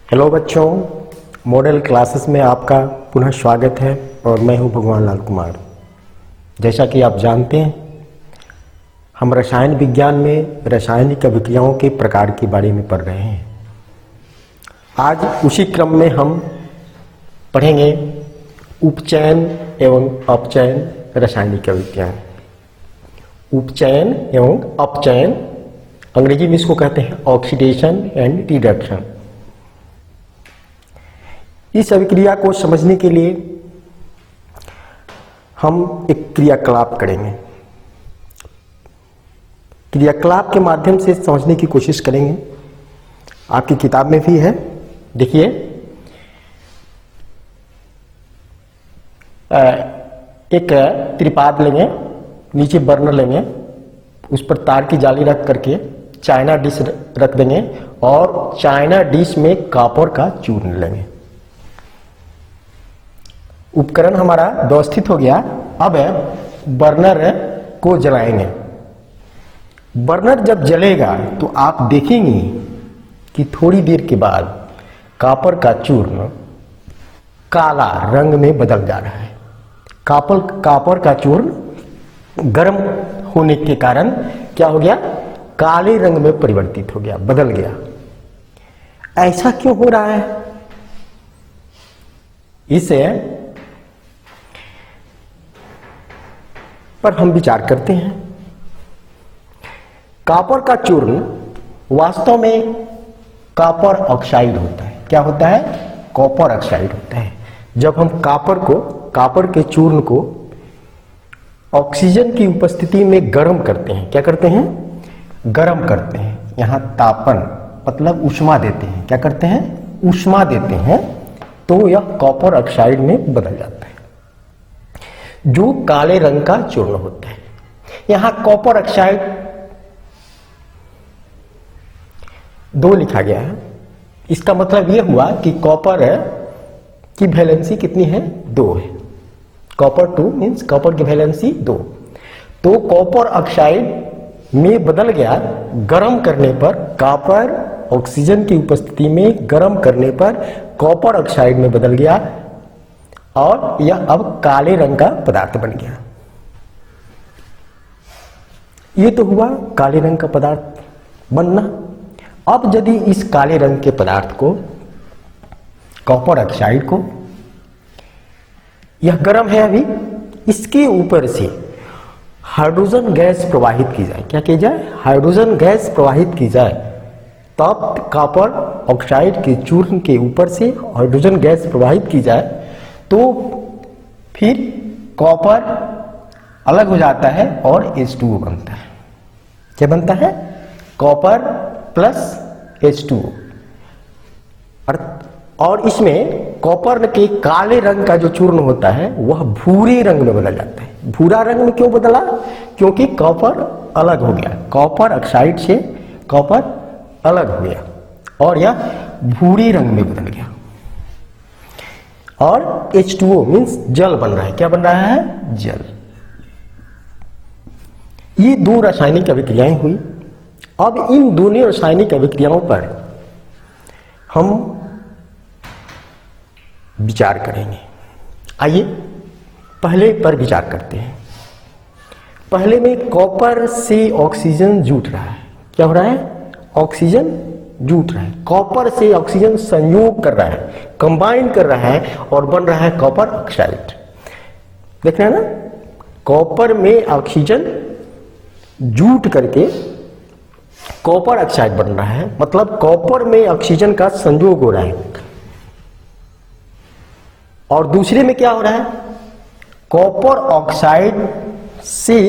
Hello बच्चों, model classes में आपका पुनः स्वागत है और मैं हूं भगवान लाल कुमार। जैसा कि आप जानते हैं, हम रसायन विज्ञान में रासायनिक अभिक्रियाओं के प्रकार के बारे में पढ़ रहे हैं। आज उसी क्रम में हम पढ़ेंगे उपचयन एवं अपचयन रासायनिक अभिक्रियाएं। उपचयन एवं अपचयन, अंग्रेजी में इसको कहते हैं ऑक्सीडेशन एंड रिडक्शन। इस अभिक्रिया को समझने के लिए हम एक क्रियाकलाप करेंगे। क्रियाकलाप के माध्यम से समझने की कोशिश करेंगे। आपकी किताब में भी है, देखिए। एक त्रिपाद लेंगे, नीचे बर्नर लेंगे, उस पर तार की जाली रख करके चाइना डिश रख देंगे और चाइना डिश में कॉपर का चूर्ण लेंगे। उपकरण हमारा व्यवस्थित हो गया। अब बर्नर को जलाएंगे। बर्नर जब जलेगा तो आप देखेंगे कि थोड़ी देर के बाद कॉपर का चूर्ण काला रंग में बदल जा रहा है। कॉपर का चूर्ण गर्म होने के कारण क्या हो गया? काले रंग में परिवर्तित हो गया, बदल गया। ऐसा क्यों हो रहा है? इसे पर हम विचार करते हैं। कॉपर का चूर्ण वास्तव में कॉपर ऑक्साइड होता है। क्या होता है? कॉपर ऑक्साइड होता है। जब हम कॉपर के चूर्ण को ऑक्सीजन की उपस्थिति में गर्म करते हैं, क्या करते हैं? गर्म करते हैं। यहां तापन मतलब ऊष्मा देते हैं। क्या करते हैं? ऊष्मा देते हैं, तो यह कॉपर ऑक्साइड में बदल जाता है, जो काले रंग का चूर्ण होता है। यहां कॉपर ऑक्साइड 2 लिखा गया है। इसका मतलब यह हुआ कि कॉपर की वैलेंसी कितनी है? 2 है। कॉपर 2 मीन्स कॉपर की वैलेंसी 2। तो कॉपर ऑक्साइड में बदल गया। गर्म करने पर कॉपर ऑक्सीजन की उपस्थिति में गर्म करने पर कॉपर ऑक्साइड में बदल गया और यह अब काले रंग का पदार्थ बन गया। ये तो हुआ काले रंग का पदार्थ बनना। अब यदि इस काले रंग के पदार्थ को, कॉपर ऑक्साइड को, यह गर्म है अभी, इसके ऊपर से हाइड्रोजन गैस प्रवाहित की जाए। क्या की जाए? हाइड्रोजन गैस प्रवाहित की जाए, तब कॉपर ऑक्साइड के चूर्ण के ऊपर से हाइड्रोजन गैस प्रवाहित की जाए, तो फिर कॉपर अलग हो जाता है और H2O बनता है। क्या बनता है? Copper plus H2O। और इसमें कॉपर के काले रंग का जो चूर्ण होता है वह भूरे रंग में बदल जाता है। भूरा रंग में क्यों बदला? क्योंकि कॉपर अलग हो गया। कॉपर ऑक्साइड से कॉपर अलग हो गया और यह भूरे रंग में बदल गया। और H2O मीन्स जल बन रहा है। क्या बन रहा है? जल। ये 2 रासायनिक अभिक्रियाएं हुई। अब इन दोनों रासायनिक अभिक्रियाओं पर हम विचार करेंगे। आइए पहले पर विचार करते हैं। पहले में कॉपर से ऑक्सीजन जुट रहा है। क्या हो रहा है? ऑक्सीजन जुट रहा है। कॉपर से ऑक्सीजन संयोग कर रहा है, कंबाइन कर रहा है और बन रहा है कॉपर ऑक्साइड। देख रहे हैं ना? कॉपर में ऑक्सीजन जुट करके कॉपर ऑक्साइड बन रहा है, मतलब कॉपर में ऑक्सीजन का संयोग हो रहा है। और दूसरे में क्या हो रहा है? कॉपर ऑक्साइड से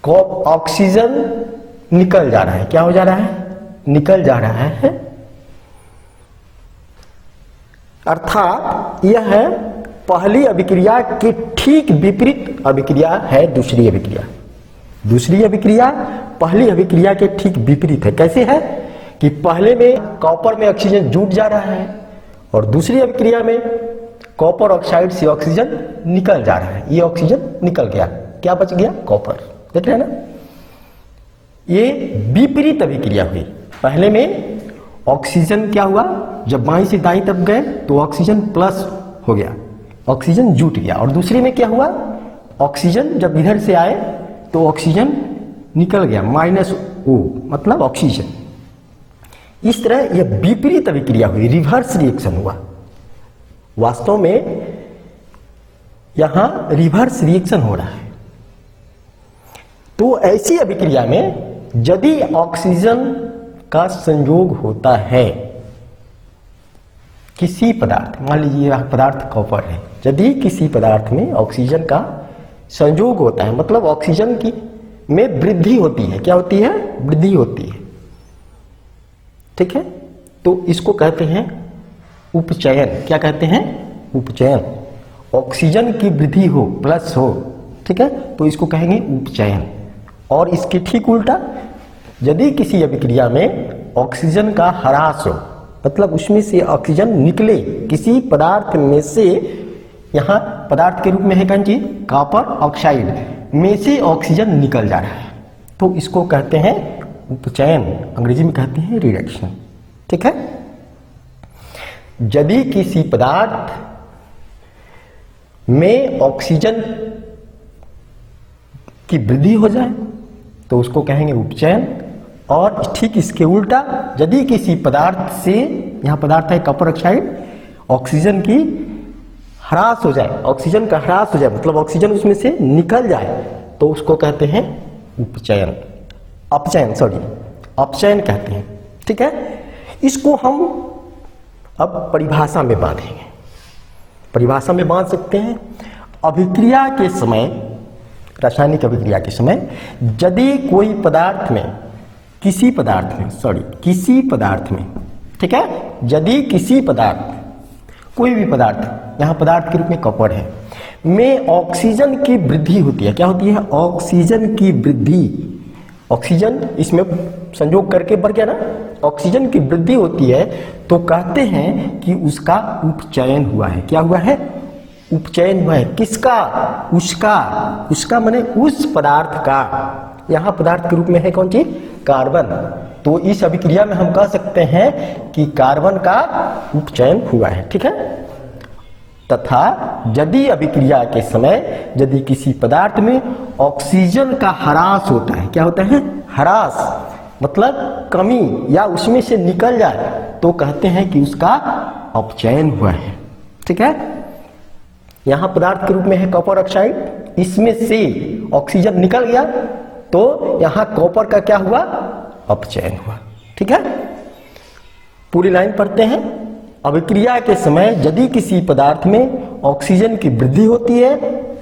ऑक्सीजन निकल जा रहा है। क्या हो जा रहा है? निकल जा रहा है। अर्थात यह है पहली अभिक्रिया के ठीक विपरीत अभिक्रिया है दूसरी अभिक्रिया। दूसरी अभिक्रिया पहली अभिक्रिया के ठीक विपरीत है। कैसे है? कि पहले में कॉपर में ऑक्सीजन जुट जा रहा है और दूसरी अभिक्रिया में कॉपर ऑक्साइड से ऑक्सीजन निकल जा रहा है। ये ऑक्सीजन निकल गया, क्या बच गया? कॉपर। देख रहे हैं ना? ये विपरीत अभिक्रिया हुई। पहले में ऑक्सीजन क्या हुआ, जब बाईं से दाईं तरफ गए तो ऑक्सीजन प्लस हो गया, ऑक्सीजन जुट गया। और दूसरे में क्या हुआ, ऑक्सीजन जब इधर से आए तो ऑक्सीजन निकल गया, -O मतलब ऑक्सीजन। इस तरह यह विपरीत अभिक्रिया हुई, रिवर्स रिएक्शन हुआ। वास्तव में यहां रिवर्स रिएक्शन हो रहा है। तो ऐसी अभिक्रिया में यदि ऑक्सीजन का संयोग होता है किसी पदार्थ, मान लीजिए यह पदार्थ कॉपर है, यदि किसी पदार्थ में ऑक्सीजन का संयोग होता है मतलब ऑक्सीजन की में वृद्धि होती है, क्या होती है, वृद्धि होती है, ठीक है, तो इसको कहते हैं उपचयन। क्या कहते हैं, उपचयन। ऑक्सीजन की वृद्धि हो, प्लस हो, ठीक है, तो इसको कहेंगे उपचयन। और इसके ठीक उल्टा, यदि किसी अभिक्रिया में ऑक्सीजन का ह्रास हो मतलब उसमें से ऑक्सीजन निकले, किसी पदार्थ में से, यहां पदार्थ के रूप में है कौन चीज, कॉपर ऑक्साइड में से ऑक्सीजन निकल जा रहा है, तो इसको कहते हैं उपचयन, अंग्रेजी में कहते हैं रिडक्शन, ठीक है। यदि किसी पदार्थ में ऑक्सीजन की वृद्धि हो जाए तो उसको कहेंगे उपचयन। और ठीक इसके उल्टा, यदि किसी पदार्थ से, यहां पदार्थ है कॉपर ऑक्साइड, ऑक्सीजन की ह्रास हो जाए, ऑक्सीजन का ह्रास हो जाए मतलब ऑक्सीजन उसमें से निकल जाए, तो उसको कहते हैं उपचयन, अपचयन, सॉरी अपचयन कहते हैं, ठीक है। इसको हम अब परिभाषा में बांधेंगे। परिभाषा में बांध सकते हैं, अभिक्रिया के समय, रासायनिक अभिक्रिया के समय यदि कोई पदार्थ में, किसी पदार्थ में, सॉरी किसी पदार्थ में, ठीक है, यदि किसी पदार्थ, कोई भी पदार्थ, यहां पदार्थ के रूप में कॉपर है, में ऑक्सीजन की वृद्धि होती है, क्या होती है, ऑक्सीजन की वृद्धि, ऑक्सीजन इसमें संयोग करके बढ़ गया ना, ऑक्सीजन की वृद्धि होती है, तो कहते हैं कि उसका उपचयन हुआ है। क्या हुआ है, उपचयन हुआ है। किसका, उसका, उसका माने उस पदार्थ का, यहां पदार्थ के रूप में है कौन सी, कार्बन, तो इस अभिक्रिया में हम कह सकते हैं कि कार्बन का उपचयन हुआ है, ठीक है। तथा यदि अभिक्रिया के समय यदि किसी पदार्थ में ऑक्सीजन का ह्रास होता है, क्या होता है, ह्रास मतलब कमी, या उसमें से निकल जाए, तो कहते हैं कि उसका अपचयन हुआ है, ठीक है। यहां पदार्थ के रूप में है कॉपर ऑक्साइड, इसमें से ऑक्सीजन निकल गया, तो यहां कॉपर का क्या हुआ, अपचयन हुआ, ठीक है। पूरी लाइन पढ़ते हैं। अभिक्रिया के समय यदि किसी पदार्थ में ऑक्सीजन की वृद्धि होती है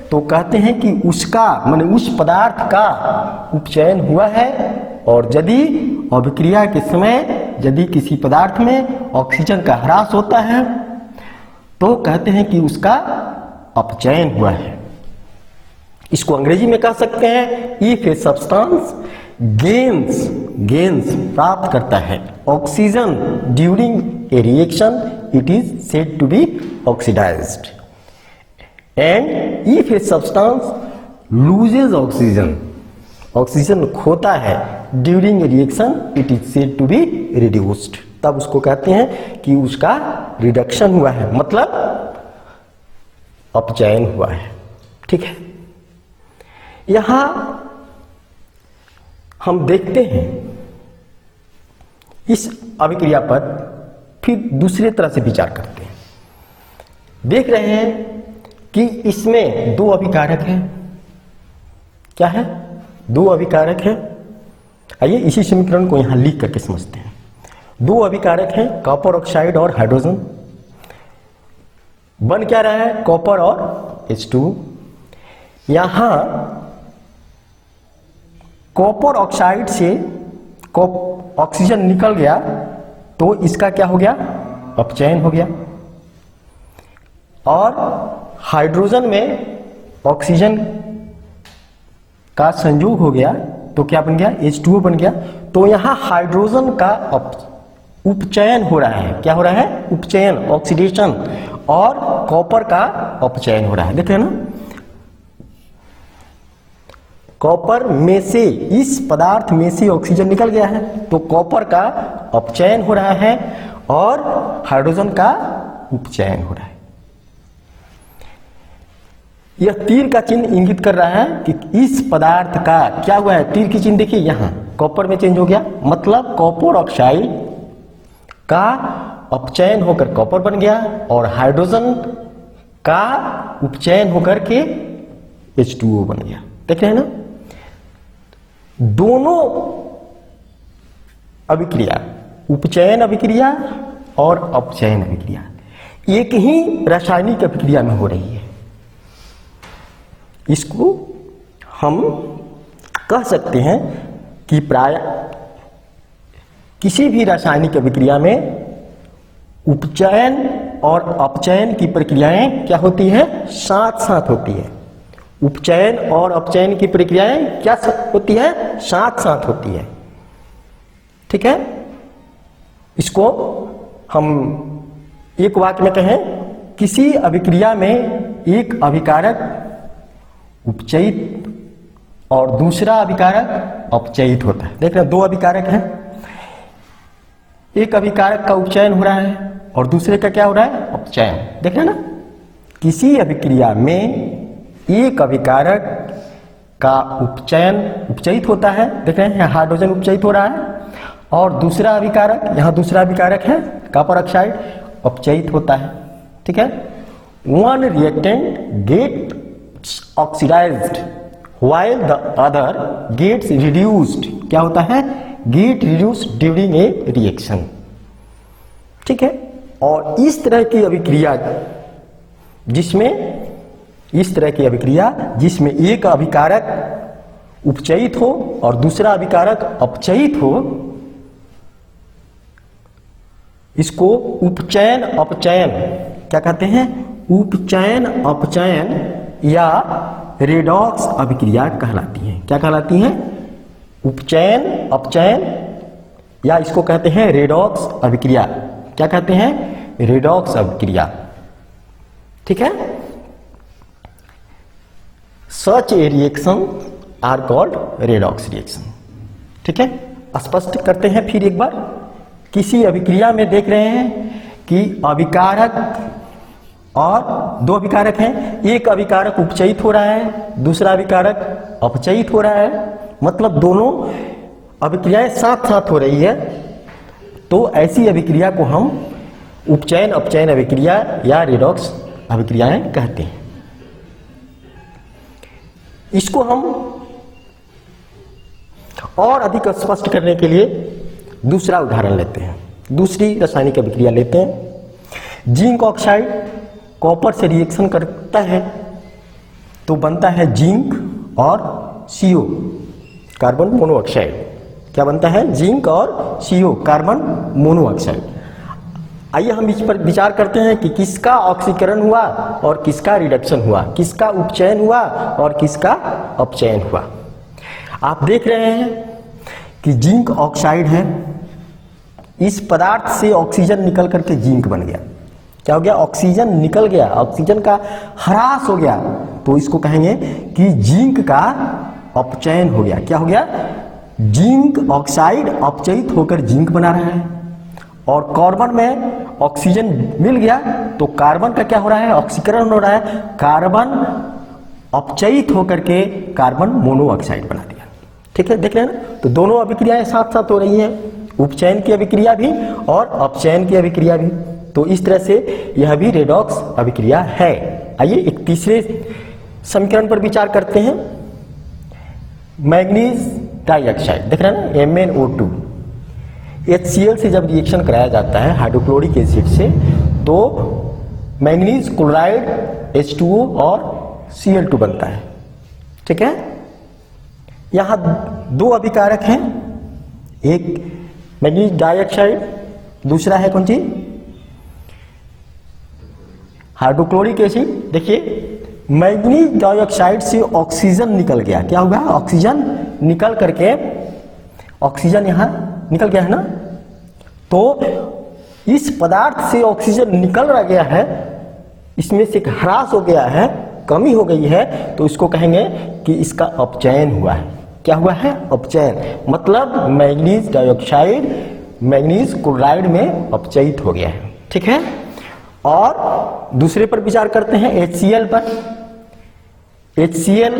तो कहते हैं कि उसका माने उस पदार्थ का उपचयन हुआ है। और यदि अभिक्रिया के समय यदि किसी पदार्थ में ऑक्सीजन का ह्रास होता है तो कहते हैं कि उसका अपचयन हुआ है। इसको अंग्रेजी में कह सकते हैं, इफ ए सब्सटेंस गेन्स प्राप्त करता है oxygen during a reaction, it is said to be oxidised. And if a substance loses oxygen, oxygen खोता है during a reaction, it is said to be reduced, तब उसको कहते हैं कि उसका रिडक्शन हुआ है, मतलब अपचयन हुआ है, ठीक है। यहां हम देखते हैं इस अभिक्रिया पर, फिर दूसरे तरह से विचार करते हैं। देख रहे हैं कि इसमें दो अभिकारक हैं, क्या है, दो अभिकारक हैं। आइए इसी समीकरण को यहां लिख करके समझते हैं। दो अभिकारक हैं, कॉपर ऑक्साइड और हाइड्रोजन। बन क्या रहा है, कॉपर और H2। यहां कॉपर ऑक्साइड से ऑक्सीजन निकल गया तो इसका क्या हो गया, अपचयन हो गया। और हाइड्रोजन में ऑक्सीजन का संयोग हो गया तो क्या बन गया, H2O बन गया। तो यहां हाइड्रोजन का उपचयन हो रहा है, क्या हो रहा है, उपचयन, ऑक्सीडेशन, और कॉपर का अपचयन हो रहा है। देख रहे हैं ना, कॉपर में से, इस पदार्थ में से ऑक्सीजन निकल गया है, तो कॉपर का अपचयन हो रहा है और हाइड्रोजन का उपचयन हो रहा है। यह तीर का चिन्ह इंगित कर रहा है कि इस पदार्थ का क्या हुआ है। तीर की चिन्ह देखिए, यहां कॉपर में चेंज हो गया, मतलब कॉपर ऑक्साइड का अपचयन होकर कॉपर बन गया और हाइड्रोजन का उपचयन होकर के H2O बन गया। देख रहे हैं ना, दोनों अभिक्रिया, उपचयन अभिक्रिया और अपचयन अभिक्रिया एक ही रासायनिक अभिक्रिया में हो रही है। इसको हम कह सकते हैं कि प्राय किसी भी रासायनिक अभिक्रिया में उपचयन और अपचयन की प्रक्रियाएं क्या होती है, साथ साथ होती है। उपचयन और अपचयन की प्रक्रियाएं क्या होती है, साथ साथ होती है। ठीक है, इसको हम एक वाक्य में कहें, किसी अभिक्रिया में एक अभिकारक उपचयित और दूसरा अभिकारक अपचयित होता है। देख रहे हैं, दो अभिकारक हैं, एक अभिकारक का उपचयन हो रहा है और दूसरे का क्या हो रहा है, अपचयन। देख रहे हैं ना, किसी अभिक्रिया में एक अभिकारक का उपचयित होता है। देख रहे हैं, हाइड्रोजन उपचयित हो रहा है और दूसरा अभिकारक, यहाँ दूसरा अभिकारक है कॉपर ऑक्साइड, अपचयित होता है। ठीक है, one reactant get oxidised while the other gets reduced, क्या होता है, get reduced during a reaction। ठीक है, और इस तरह की अभिक्रिया जिसमें एक अभिकारक उपचयित हो और दूसरा अभिकारक अपचयित हो, इसको उपचयन अपचयन क्या कहते हैं, उपचयन अपचयन या रेडॉक्स अभिक्रिया कहलाती हैं। क्या कहलाती हैं, उपचयन अपचयन, या इसको कहते हैं रेडॉक्स अभिक्रिया। क्या कहते हैं, रेडॉक्स अभिक्रिया। ठीक है, such a reaction are called redox reaction. ठीक है, स्पष्ट करते हैं फिर एक बार। किसी अभिक्रिया में देख रहे हैं कि अभिकारक और दो अभिकारक हैं, एक अभिकारक उपचयित हो रहा है, दूसरा अभिकारक अपचयित हो रहा है, मतलब दोनों अभिक्रियाएं साथ साथ हो रही है, तो ऐसी अभिक्रिया को हम उपचयन अपचयन अभिक्रिया या रेडॉक्स अभिक्रियाएं कहते हैं। इसको हम और अधिक स्पष्ट करने के लिए दूसरा उदाहरण लेते हैं, दूसरी रासायनिक अभिक्रिया लेते हैं। जिंक ऑक्साइड कॉपर से रिएक्शन करता है तो बनता है जिंक और CO, कार्बन मोनोऑक्साइड। क्या बनता है, जिंक और CO, कार्बन मोनोऑक्साइड। आइए हम इस पर विचार करते हैं कि किसका ऑक्सीकरण हुआ और किसका रिडक्शन हुआ, किसका उपचयन हुआ और किसका अपचयन हुआ। आप देख रहे हैं कि जिंक ऑक्साइड है, इस पदार्थ से ऑक्सीजन निकल करके जिंक बन गया। क्या हो गया, ऑक्सीजन निकल गया, ऑक्सीजन का ह्रास हो गया, तो इसको कहेंगे कि जिंक का अपचयन हो गया। क्या हो गया, जिंक ऑक्साइड अपचयित होकर जिंक बना रहा है और कार्बन में ऑक्सीजन मिल गया तो कार्बन का क्या हो रहा है, ऑक्सीकरण हो रहा है, कार्बन अपचयित होकर के कार्बन मोनोऑक्साइड बना दिया। ठीक है, देख रहे हैं ना, तो दोनों अभिक्रियाएं साथ साथ हो रही हैं, उपचयन की अभिक्रिया भी और अपचयन की अभिक्रिया भी। तो इस तरह से यह भी रेडॉक्स अभिक्रिया है। आइए एक तीसरे समीकरण पर विचार करते हैं। मैग्नीज डाइऑक्साइड, देख रहे हैं ना, MnO2, HCl से जब रिएक्शन कराया जाता है हाइड्रोक्लोरिक एसिड से, तो मैग्नीज क्लोराइड H2O और Cl2 बनता है। ठीक है, यहां दो अभिकारक हैं, एक मैग्नीज डाइऑक्साइड, दूसरा है कौन सी, हाइड्रोक्लोरिक एसिड। देखिए, मैग्नीज डाइऑक्साइड से ऑक्सीजन निकल गया। क्या होगा, ऑक्सीजन निकल करके, ऑक्सीजन यहां निकल गया है ना, तो इस पदार्थ से ऑक्सीजन निकल गया है, इसमें से ह्रास हो गया है, कमी हो गई है तो इसको कहेंगे कि इसका अपचयन हुआ है। क्या हुआ है? अपचयन, मतलब मैग्नीज डाइऑक्साइड मैग्नीज क्लोराइड में अपचयित हो गया है। ठीक है, और दूसरे पर विचार करते हैं HCl पर। HCl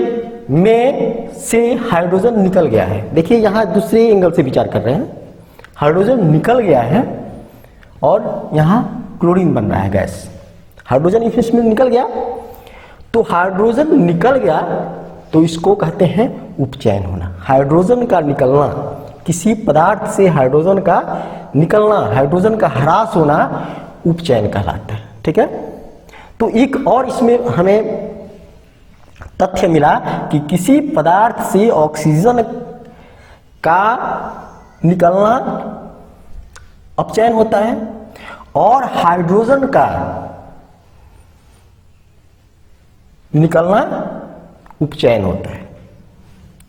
में से हाइड्रोजन निकल गया है। देखिए यहां दूसरे एंगल से विचार कर रहे हैं, हाइड्रोजन निकल गया है और यहां क्लोरीन बन रहा है गैस। हाइड्रोजन इसमें निकल गया, तो हाइड्रोजन निकल गया तो इसको कहते हैं उपचयन होना। हाइड्रोजन का निकलना, किसी पदार्थ से हाइड्रोजन का निकलना, हाइड्रोजन का ह्रास होना उपचयन कहलाता है। ठीक है, तो एक और इसमें हमें तथ्य मिला कि किसी पदार्थ से ऑक्सीजन का निकलना अपचयन होता है और हाइड्रोजन का निकलना उपचयन होता है।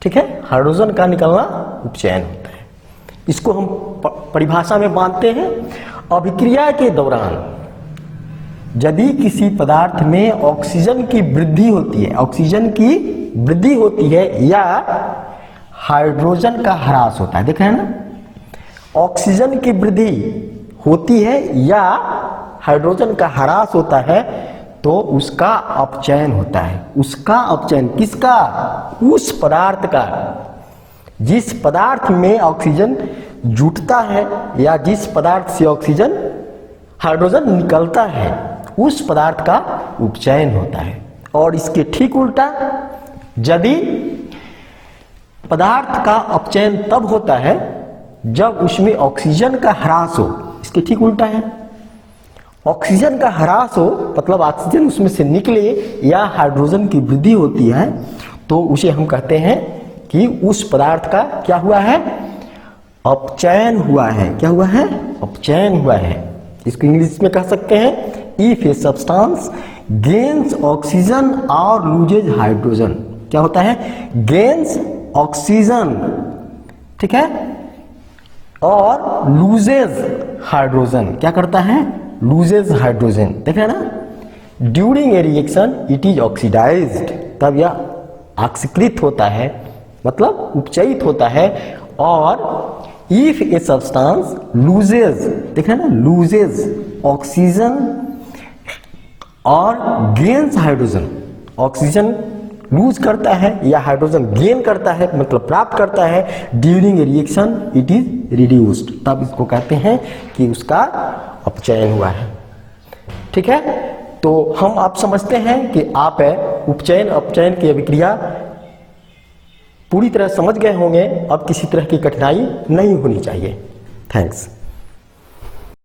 ठीक है, हाइड्रोजन का निकलना उपचयन होता है। इसको हम परिभाषा में बांधते हैं। अभिक्रिया के दौरान यदि किसी पदार्थ में ऑक्सीजन की वृद्धि होती है, ऑक्सीजन की वृद्धि होती है या हाइड्रोजन का ह्रास होता है, देख रहे हैं ना, ऑक्सीजन की वृद्धि होती है या हाइड्रोजन का ह्रास होता है तो उसका अपचयन होता है। उसका अपचयन किसका? उस पदार्थ का, जिस पदार्थ में ऑक्सीजन जुटता है या जिस पदार्थ से ऑक्सीजन हाइड्रोजन निकलता है उस पदार्थ का उपचयन होता है। और इसके ठीक उल्टा, यदि पदार्थ का अपचयन तब होता है जब उसमें ऑक्सीजन का ह्रास हो। इसके ठीक उल्टा है, ऑक्सीजन का ह्रास हो मतलब ऑक्सीजन उसमें से निकले या हाइड्रोजन की वृद्धि होती है तो उसे हम कहते हैं कि उस पदार्थ का क्या हुआ है? अपचयन हुआ है। क्या हुआ है? अपचयन हुआ है। इसको इंग्लिश में कह सकते हैं if a substance gains oxygen और लूजेज हाइड्रोजन। क्या होता है? गेन्स ऑक्सीजन, ठीक है, और लूजेज हाइड्रोजन। क्या करता है? Loses hydrogen. देख रहे हैं ना, during a reaction it is oxidised, तब यह ऑक्सीकृत होता है मतलब उपचयित होता है। और इफ ए सब्सटेंस लूजेज, देख रहे हैं ना, लूजेज ऑक्सीजन और गेन्स हाइड्रोजन, ऑक्सीजन लूज करता है या हाइड्रोजन गेन करता है मतलब प्राप्त करता है, during a reaction it is reduced, तब इसको कहते हैं कि उसका अपचयन हुआ है। ठीक है, तो हम आप समझते हैं कि आप उपचयन अपचयन की अभिक्रिया पूरी तरह समझ गए होंगे। अब किसी तरह की कठिनाई नहीं होनी चाहिए। थैंक्स।